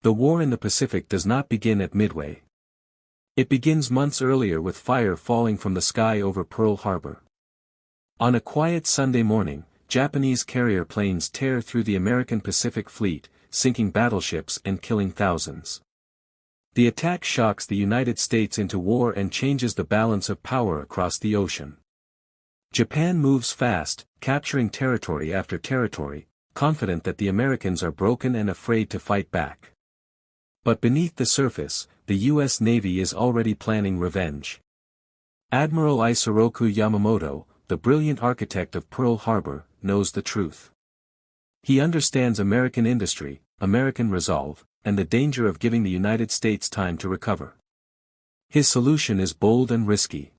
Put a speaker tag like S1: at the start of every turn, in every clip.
S1: The war in the Pacific does not begin at Midway. It begins months earlier with fire falling from the sky over Pearl Harbor. On a quiet Sunday morning, Japanese carrier planes tear through the American Pacific Fleet, sinking battleships and killing thousands. The attack shocks the United States into war and changes the balance of power across the ocean. Japan moves fast, capturing territory after territory, confident that the Americans are broken and afraid to fight back. But beneath the surface, the U.S. Navy is already planning revenge. Admiral Isoroku Yamamoto, the brilliant architect of Pearl Harbor, knows the truth. He understands American industry, American resolve, and the danger of giving the United States time to recover. His solution is bold and risky.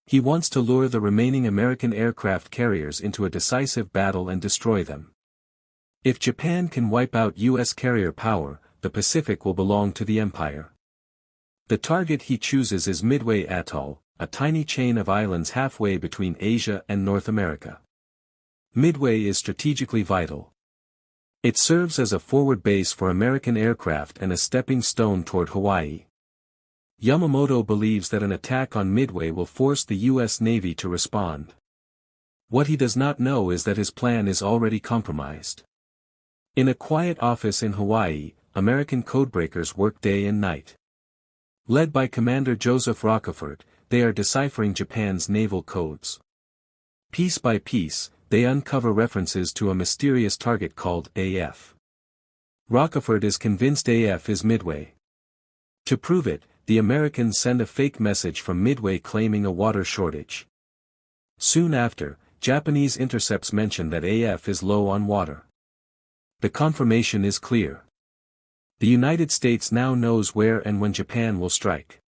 S1: He wants to lure the remaining American aircraft carriers into a decisive battle and destroy them. If Japan can wipe out U.S. carrier power, the Pacific will belong to the Empire. The target he chooses is Midway Atoll, a tiny chain of islands halfway between Asia and North America. Midway is strategically vital. It serves as a forward base for American aircraft and a stepping stone toward Hawaii. Yamamoto believes that an attack on Midway will force the U.S. Navy to respond. What he does not know is that his plan is already compromised. In a quiet office in Hawaii, American codebreakers work day and night. Led by Commander Joseph Rockefort, they are deciphering Japan's naval codes. Piece by piece, they uncover references to a mysterious target called AF. Rockefort is convinced AF is Midway. To prove it, the Americans send a fake message from Midway claiming a water shortage. Soon after, Japanese intercepts mention that AF is low on water. The confirmation is clear. The United States now knows where and when Japan will strike.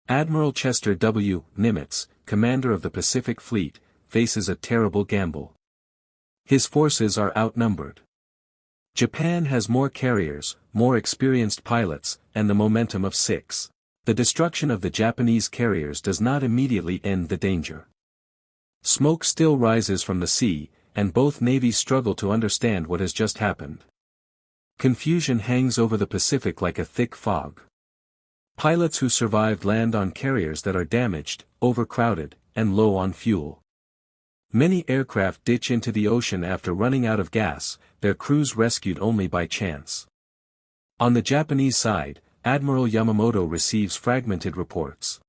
S1: Admiral Chester W. Nimitz, commander of the Pacific Fleet, faces a terrible gamble. His forces are outnumbered. Japan has more carriers, more experienced pilots, and the momentum of 6. The destruction of the Japanese carriers does not immediately end the danger. Smoke still rises from the sea, and both navies struggle to understand what has just happened. Confusion hangs over the Pacific like a thick fog. Pilots who survived land on carriers that are damaged, overcrowded, and low on fuel. Many aircraft ditch into the ocean after running out of gas, their crews rescued only by chance. On the Japanese side, Admiral Yamamoto receives fragmented reports.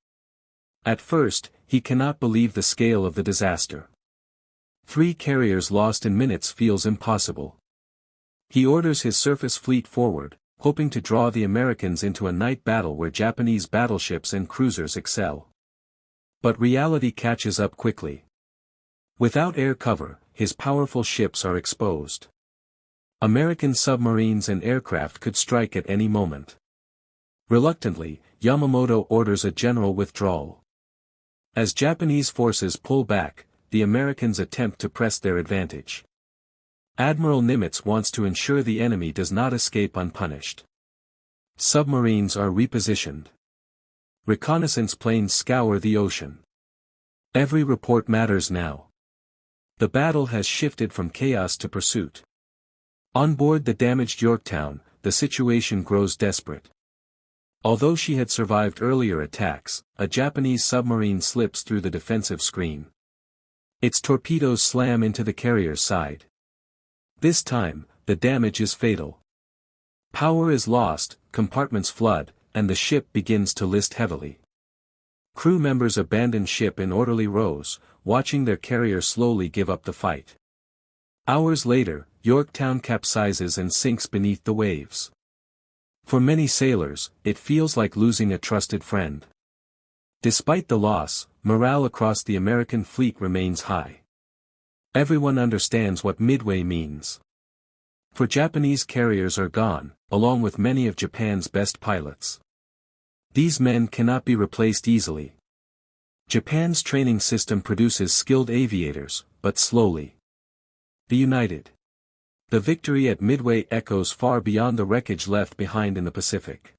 S1: At first, he cannot believe the scale of the disaster. 3 carriers lost in minutes feels impossible. He orders his surface fleet forward, hoping to draw the Americans into a night battle where Japanese battleships and cruisers excel. But reality catches up quickly. Without air cover, his powerful ships are exposed. American submarines and aircraft could strike at any moment. Reluctantly, Yamamoto orders a general withdrawal. As Japanese forces pull back, the Americans attempt to press their advantage. Admiral Nimitz wants to ensure the enemy does not escape unpunished. Submarines are repositioned. Reconnaissance planes scour the ocean. Every report matters now. The battle has shifted from chaos to pursuit. On board the damaged Yorktown, the situation grows desperate. Although she had survived earlier attacks, a Japanese submarine slips through the defensive screen. Its torpedoes slam into the carrier's side. This time, the damage is fatal. Power is lost, compartments flood, and the ship begins to list heavily. Crew members abandon ship in orderly rows, watching their carrier slowly give up the fight. Hours later, Yorktown capsizes and sinks beneath the waves. For many sailors, it feels like losing a trusted friend. Despite the loss, morale across the American fleet remains high. Everyone understands what Midway means. For Japanese carriers are gone, along with many of Japan's best pilots. These men cannot be replaced easily. Japan's training system produces skilled aviators, but slowly. The United. The victory at Midway echoes far beyond the wreckage left behind in the Pacific.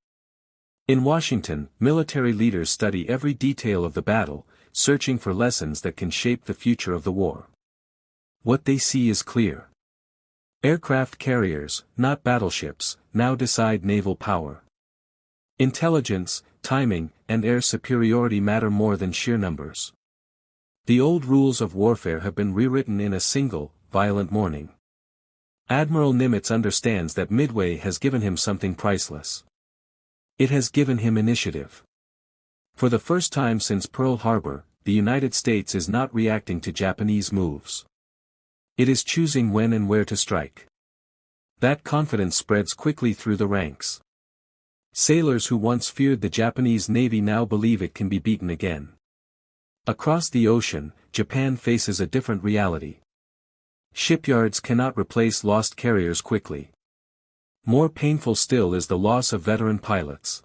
S1: In Washington, military leaders study every detail of the battle, searching for lessons that can shape the future of the war. What they see is clear. Aircraft carriers, not battleships, now decide naval power. Intelligence, timing, and air superiority matter more than sheer numbers. The old rules of warfare have been rewritten in a single, violent morning. Admiral Nimitz understands that Midway has given him something priceless. It has given him initiative. For the first time since Pearl Harbor, the United States is not reacting to Japanese moves. It is choosing when and where to strike. That confidence spreads quickly through the ranks. Sailors who once feared the Japanese Navy now believe it can be beaten again. Across the ocean, Japan faces a different reality. Shipyards cannot replace lost carriers quickly. More painful still is the loss of veteran pilots.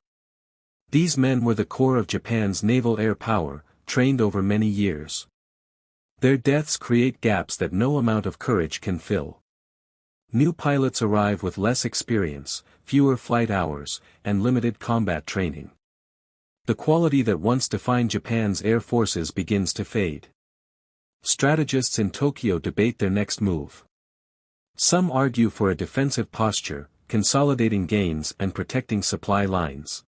S1: These men were the core of Japan's naval air power, trained over many years. Their deaths create gaps that no amount of courage can fill. New pilots arrive with less experience, fewer flight hours, and limited combat training. The quality that once defined Japan's air forces begins to fade. Strategists in Tokyo debate their next move. Some argue for a defensive posture, consolidating gains and protecting supply lines.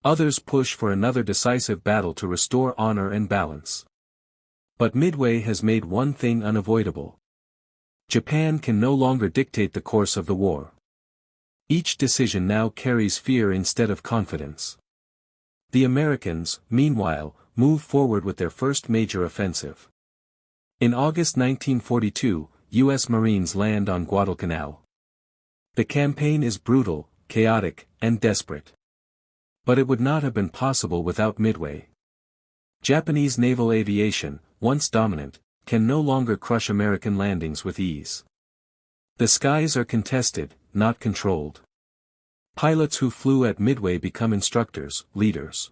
S1: Others push for another decisive battle to restore honor and balance. But Midway has made one thing unavoidable. Japan can no longer dictate the course of the war. Each decision now carries fear instead of confidence. The Americans, meanwhile, move forward with their first major offensive. In August 1942, U.S. Marines land on Guadalcanal. The campaign is brutal, chaotic, and desperate. But it would not have been possible without Midway. Japanese naval aviation, once dominant, can no longer crush American landings with ease. The skies are contested, not controlled. Pilots who flew at Midway become instructors, leaders.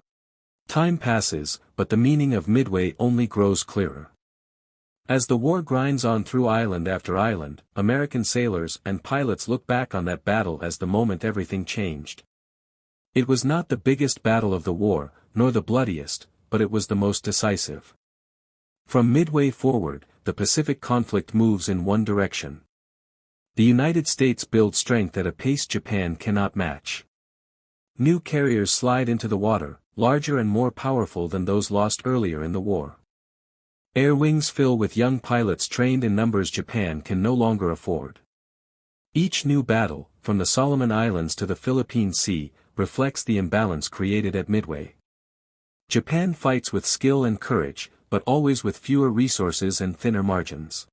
S1: Time passes, but the meaning of Midway only grows clearer. As the war grinds on through island after island, American sailors and pilots look back on that battle as the moment everything changed. It was not the biggest battle of the war, nor the bloodiest, but it was the most decisive. From Midway forward, the Pacific conflict moves in one direction. The United States builds strength at a pace Japan cannot match. New carriers slide into the water, larger and more powerful than those lost earlier in the war. Air wings fill with young pilots trained in numbers Japan can no longer afford. Each new battle, from the Solomon Islands to the Philippine Sea, reflects the imbalance created at Midway. Japan fights with skill and courage, but always with fewer resources and thinner margins.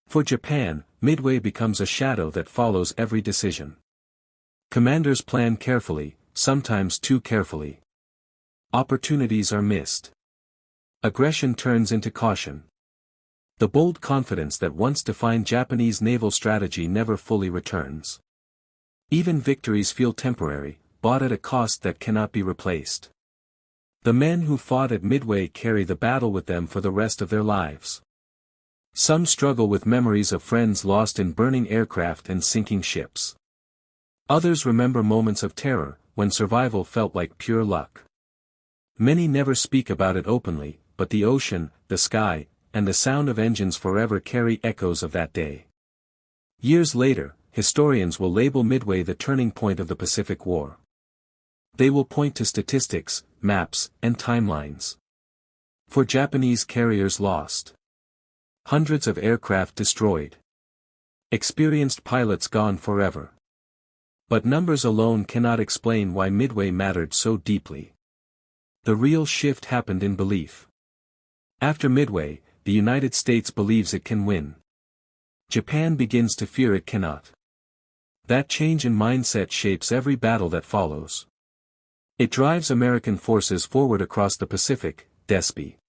S1: For Japan, Midway becomes a shadow that follows every decision. Commanders plan carefully, sometimes too carefully. Opportunities are missed. Aggression turns into caution. The bold confidence that once defined Japanese naval strategy never fully returns. Even victories feel temporary, bought at a cost that cannot be replaced. The men who fought at Midway carry the battle with them for the rest of their lives. Some struggle with memories of friends lost in burning aircraft and sinking ships. Others remember moments of terror, when survival felt like pure luck. Many never speak about it openly, but the ocean, the sky, and the sound of engines forever carry echoes of that day. Years later, historians will label Midway the turning point of the Pacific War. They will point to statistics, maps, and timelines. For Japanese carriers lost. Hundreds of aircraft destroyed. Experienced pilots gone forever. But numbers alone cannot explain why Midway mattered so deeply. The real shift happened in belief. After Midway, the United States believes it can win. Japan begins to fear it cannot. That change in mindset shapes every battle that follows. It drives American forces forward across the Pacific, despite